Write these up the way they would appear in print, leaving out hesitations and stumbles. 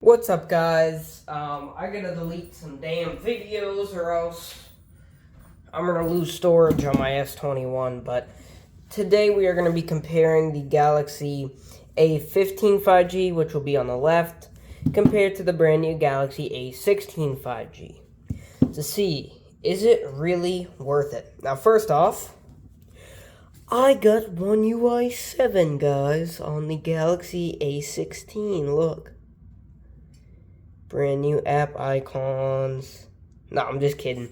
What's up, guys? I gotta delete some damn videos or else I'm gonna lose storage on my S21. But today we are gonna be comparing the Galaxy A15 5G, which will be on the left, compared to the brand new Galaxy A16 5G to see, is it really worth it? Now, first off, I got One UI 7, guys, on the Galaxy A16. Look. Brand new app icons. No, I'm just kidding.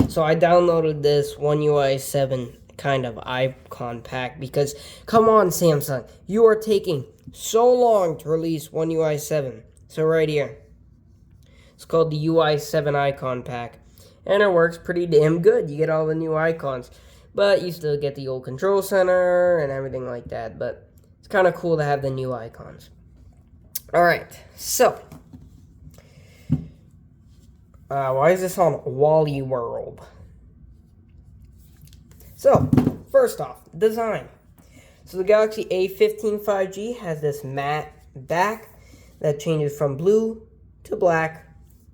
So I downloaded this One UI 7 kind of icon pack because, come on, Samsung, you are taking so long to release One UI 7. So right here, it's called the UI 7 icon pack, and it works pretty damn good. You get all the new icons, but you still get the old control center and everything like that. But it's kind of cool to have the new icons. All right, so. Why is this on Wally World? So, first off, design. So the Galaxy A15 5G has this matte back that changes from blue to black.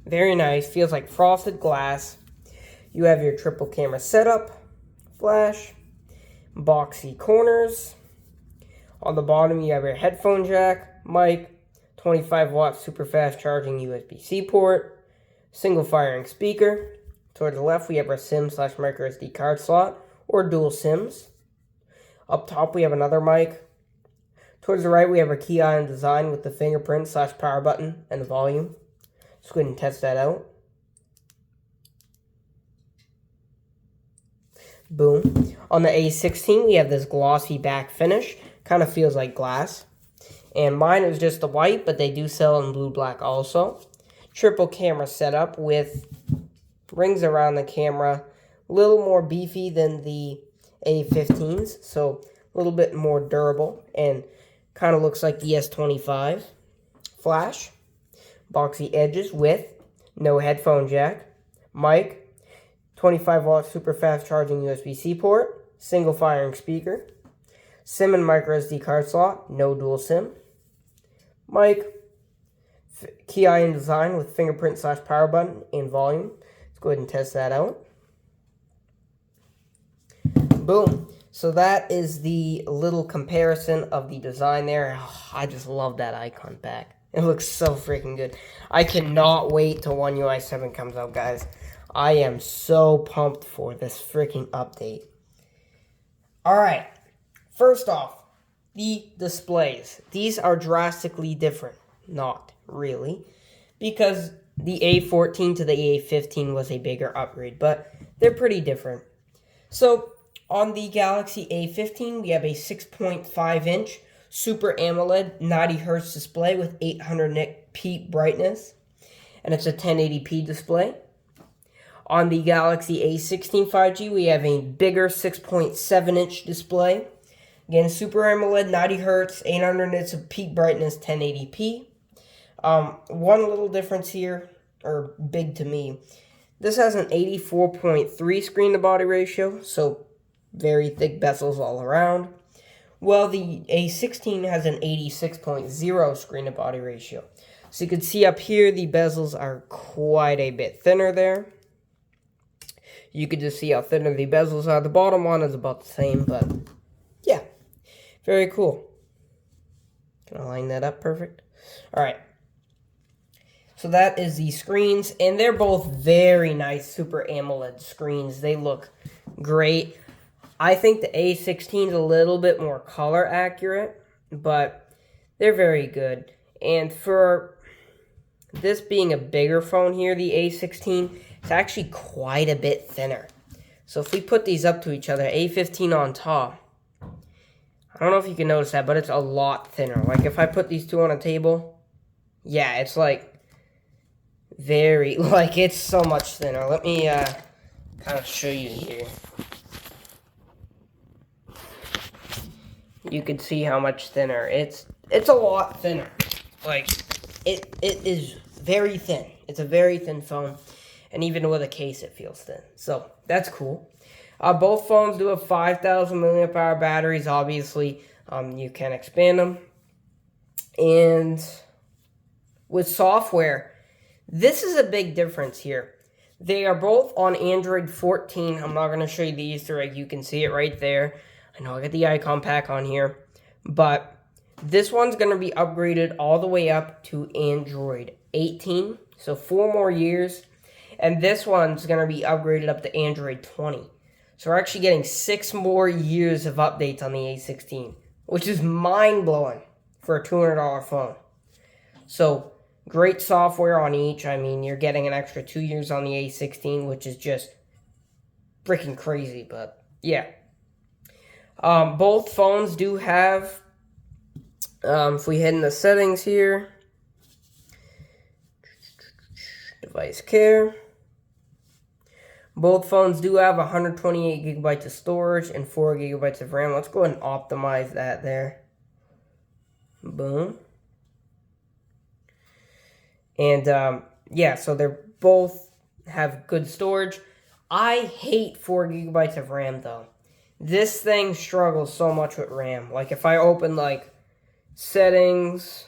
Very nice. Feels like frosted glass. You have your triple camera setup, flash, boxy corners. On the bottom, you have your headphone jack, mic, 25-watt super fast charging USB-C port, single firing speaker. Towards the left, we have our SIM/micro SD card slot or dual SIMs. Up top, we have another mic. Towards the right, we have our key ion design with the fingerprint/power button and the volume. Let's go ahead and test that out. Boom. On the A16, we have this glossy back finish. Kind of feels like glass. And mine is just the white, but they do sell in blue-black also. Triple camera setup with rings around the camera, a little more beefy than the A15s, so a little bit more durable and kind of looks like the S25. Flash, boxy edges with no headphone jack, mic, 25-watt super fast charging USB-C port, single firing speaker, SIM and micro SD card slot, no dual SIM, mic, key ion design with fingerprint/power button and volume. Let's go ahead and test that out. Boom. So that is the little comparison of the design there. Oh, I just love that icon pack. It looks so freaking good. I cannot wait till One UI 7 comes out, guys. I am so pumped for this freaking update. Alright. First off, the displays. These are drastically different. Not really, because the A14 to the A15 was a bigger upgrade, but they're pretty different. So on the Galaxy A15, we have a 6.5-inch Super AMOLED 90Hz display with 800 nit peak brightness, and it's a 1080p display. On the Galaxy A16 5G, we have a bigger 6.7-inch display. Again, Super AMOLED 90Hz, 800 nits of peak brightness, 1080p. One little difference here, or big to me, this has an 84.3 screen-to-body ratio, so very thick bezels all around. Well, the A16 has an 86.0 screen-to-body ratio. So you can see up here, the bezels are quite a bit thinner there. You can just see how thinner the bezels are. The bottom one is about the same, but yeah, very cool. Can I line that up perfect? All right. So that is the screens, and they're both very nice Super AMOLED screens. They look great. I think the A16 is a little bit more color accurate, but they're very good. And for this being a bigger phone here, the A16, it's actually quite a bit thinner. So if we put these up to each other, A15 on top, I don't know if you can notice that, but it's a lot thinner. Like if I put these two on a table, yeah, it's like it's so much thinner. Let me kind of show you here. You can see how much thinner. It's a lot thinner. Like it is very thin. It's a very thin phone, and even with a case it feels thin. So that's cool. Both phones do have 5,000 milliamp hour batteries. Obviously, you can expand them. And with software, this is a big difference here. They are both on Android 14. I'm not going to show you the Easter egg. You can see it right there. I know I got the icon pack on here. But this one's going to be upgraded all the way up to Android 18. So 4 more years. And this one's going to be upgraded up to Android 20. So we're actually getting 6 more years of updates on the A16. Which is mind-blowing for a $200 phone. So great software on each. I mean, you're getting an extra 2 years on the A16, which is just freaking crazy. But yeah. Both phones do have, if we head in the settings here, device care. Both phones do have 128 gigabytes of storage and 4 gigabytes of RAM. Let's go ahead and optimize that there. Boom. And yeah, so they're both have good storage. I hate 4 gigabytes of RAM though. This thing struggles so much with RAM. Like if I open like settings,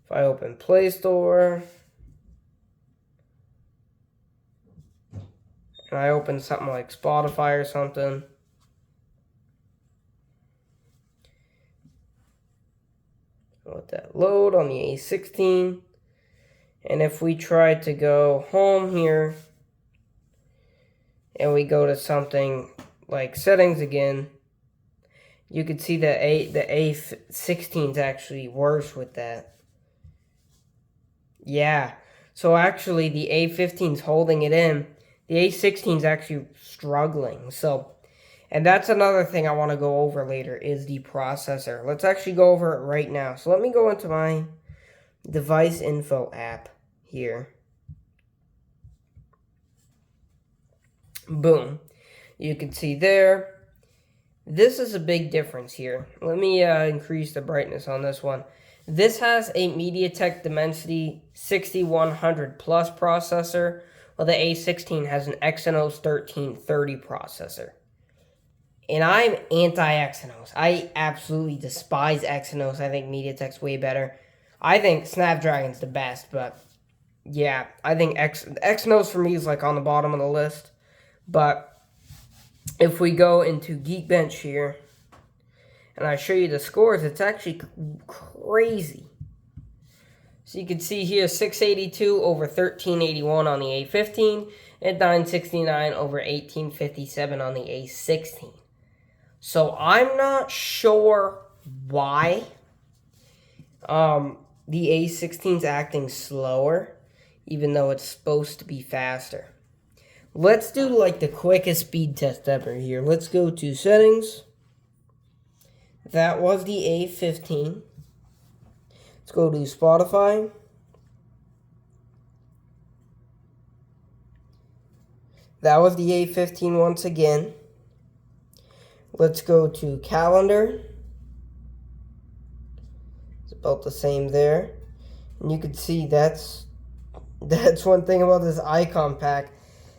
if I open Play Store, and I open something like Spotify or something, let that load on the A16. And if we try to go home here, and we go to something like settings again, you can see that the A16 is actually worse with that. Yeah, so actually the A15 is holding it in. The A16 is actually struggling. So, and that's another thing I want to go over later is the processor. Let's actually go over it right now. So let me go into my device info app here. Boom. You can see there. This is a big difference here. Let me increase the brightness on this one. This has a MediaTek Dimensity 6100 Plus processor, while the A16 has an Exynos 1330 processor. And I'm anti-Exynos. I absolutely despise Exynos. I think MediaTek's way better. I think Snapdragon's the best, but yeah, I think Exynos for me is like on the bottom of the list. But if we go into Geekbench here, and I show you the scores, it's actually crazy. So you can see here 682 over 1381 on the A15, and 969 over 1857 on the A16. So I'm not sure why the A16's acting slower, even though it's supposed to be faster. Let's do like the quickest speed test ever here. Let's go to settings. That was the A15. Let's go to Spotify. That was the A15 once again. Let's go to calendar. It's about the same there. And you can see that's one thing about this icon pack.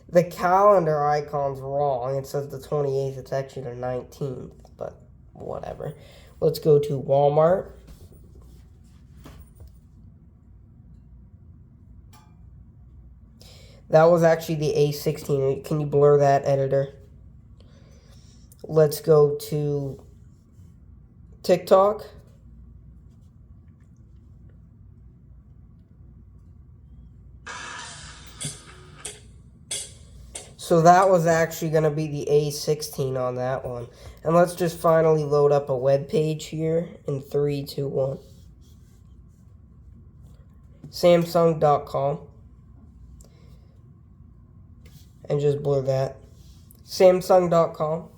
The calendar icon's wrong. It says the 28th. It's actually the 19th, but whatever. Let's go to Walmart. That was actually the A16. Can you blur that, editor? Let's go to TikTok. So that was actually going to be the A16 on that one. And let's just finally load up a web page here in 3, 2, 1. Samsung.com. And just blur that. Samsung.com.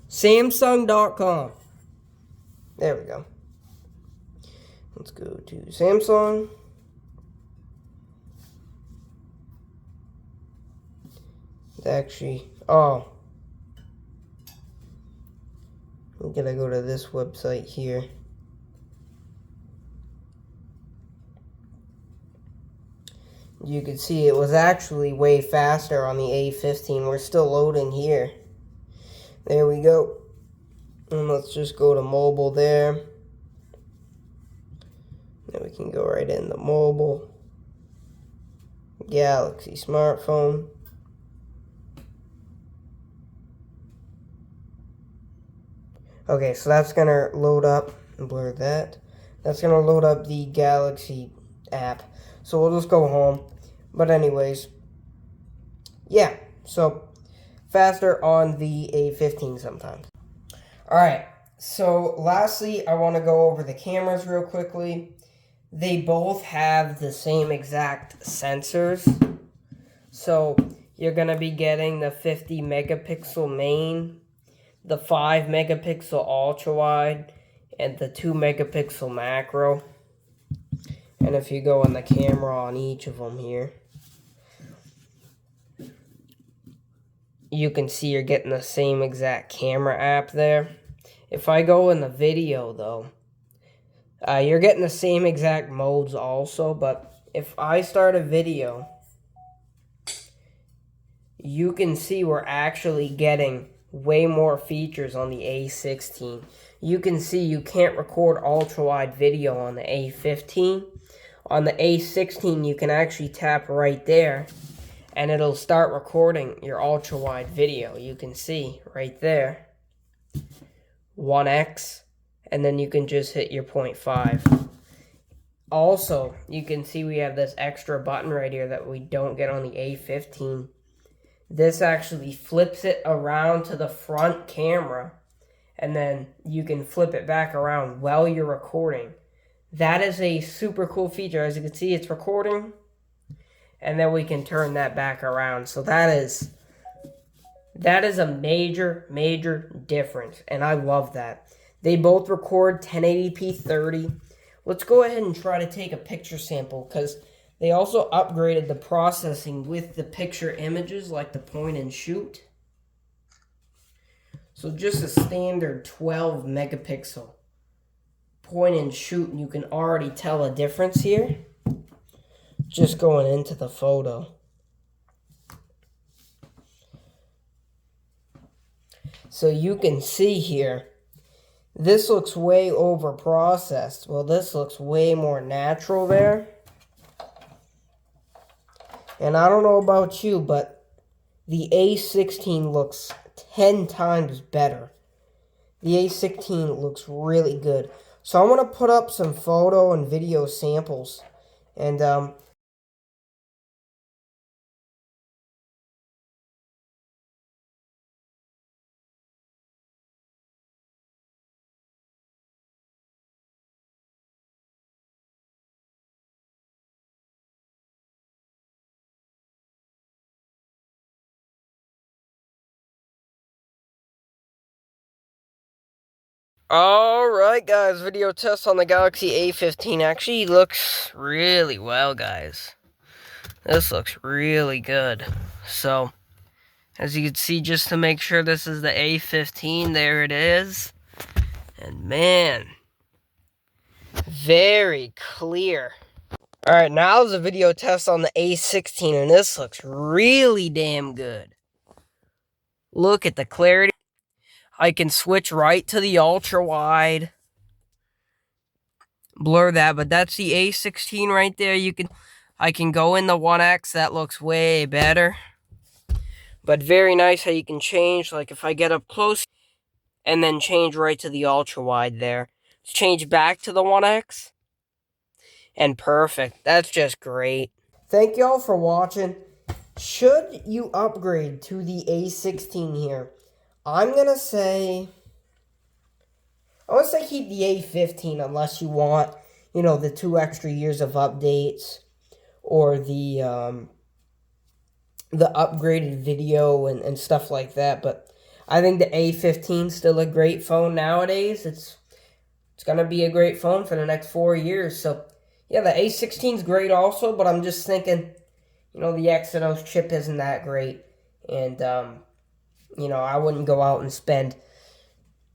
Samsung.com. There we go. Let's go to Samsung. Actually, oh, we gotta go to this website here. You can see it was actually way faster on the A15. We're still loading here. There we go. And let's just go to mobile there. Then we can go right in the mobile, Galaxy smartphone. Okay, so that's gonna load up, blur that. That's gonna load up the Galaxy app. So we'll just go home. But anyways, yeah, so faster on the A15 sometimes. Alright, so lastly, I want to go over the cameras real quickly. They both have the same exact sensors. So you're going to be getting the 50 megapixel main, the 5 megapixel ultra wide, and the 2 megapixel macro. And if you go on the camera on each of them here, you can see you're getting the same exact camera app there. If I go in the video though, you're getting the same exact modes also, but if I start a video, you can see we're actually getting way more features on the A16. You can see you can't record ultra-wide video on the A15. On the A16, you can actually tap right there, and it'll start recording your ultra-wide video. You can see right there, 1x, and then you can just hit your 0.5. Also, you can see we have this extra button right here that we don't get on the A15. This actually flips it around to the front camera, and then you can flip it back around while you're recording. That is a super cool feature. As you can see, it's recording, and then we can turn that back around. So that is a major difference, and I love that. They both record 1080p 30. Let's go ahead and try to take a picture sample, because they also upgraded the processing with the picture images, like the point and shoot. So just a standard 12 megapixel point and shoot, and you can already tell a difference here just going into the photo. So you can see here, this looks way over processed. Well, this looks way more natural there. And I don't know about you, but the A16 looks 10 times better. The A16 looks really good. So I'm going to put up some photo and video samples. And alright guys, video test on the Galaxy A15 actually looks really well, guys. This looks really good. So, as you can see, just to make sure this is the A15, there it is. And man, very clear. Alright, now is a video test on the A16, and this looks really damn good. Look at the clarity. I can switch right to the ultra wide. Blur that, but that's the A16 right there. I can go in the 1x, that looks way better. But very nice how you can change, like if I get up close, and then change right to the ultra wide there. Change back to the 1x, and perfect. That's just great. Thank y'all for watching. Should you upgrade to the A16 here, I'm gonna say keep the A15 unless you want, the 2 extra years of updates or the upgraded video and stuff like that. But I think the A15 is still a great phone nowadays. It's going to be a great phone for the next 4 years. So, yeah, the A16 is great also, but I'm just thinking, the Exynos chip isn't that great. And, I wouldn't go out and spend,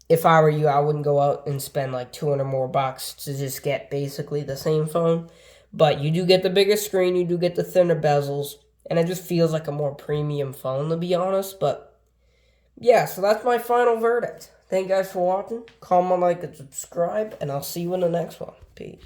if I were you, I wouldn't go out and spend like $200 more to just get basically the same phone. But you do get the bigger screen, you do get the thinner bezels, and it just feels like a more premium phone, to be honest. But, yeah, so that's my final verdict. Thank you guys for watching. Comment, like, and subscribe, and I'll see you in the next one. Peace.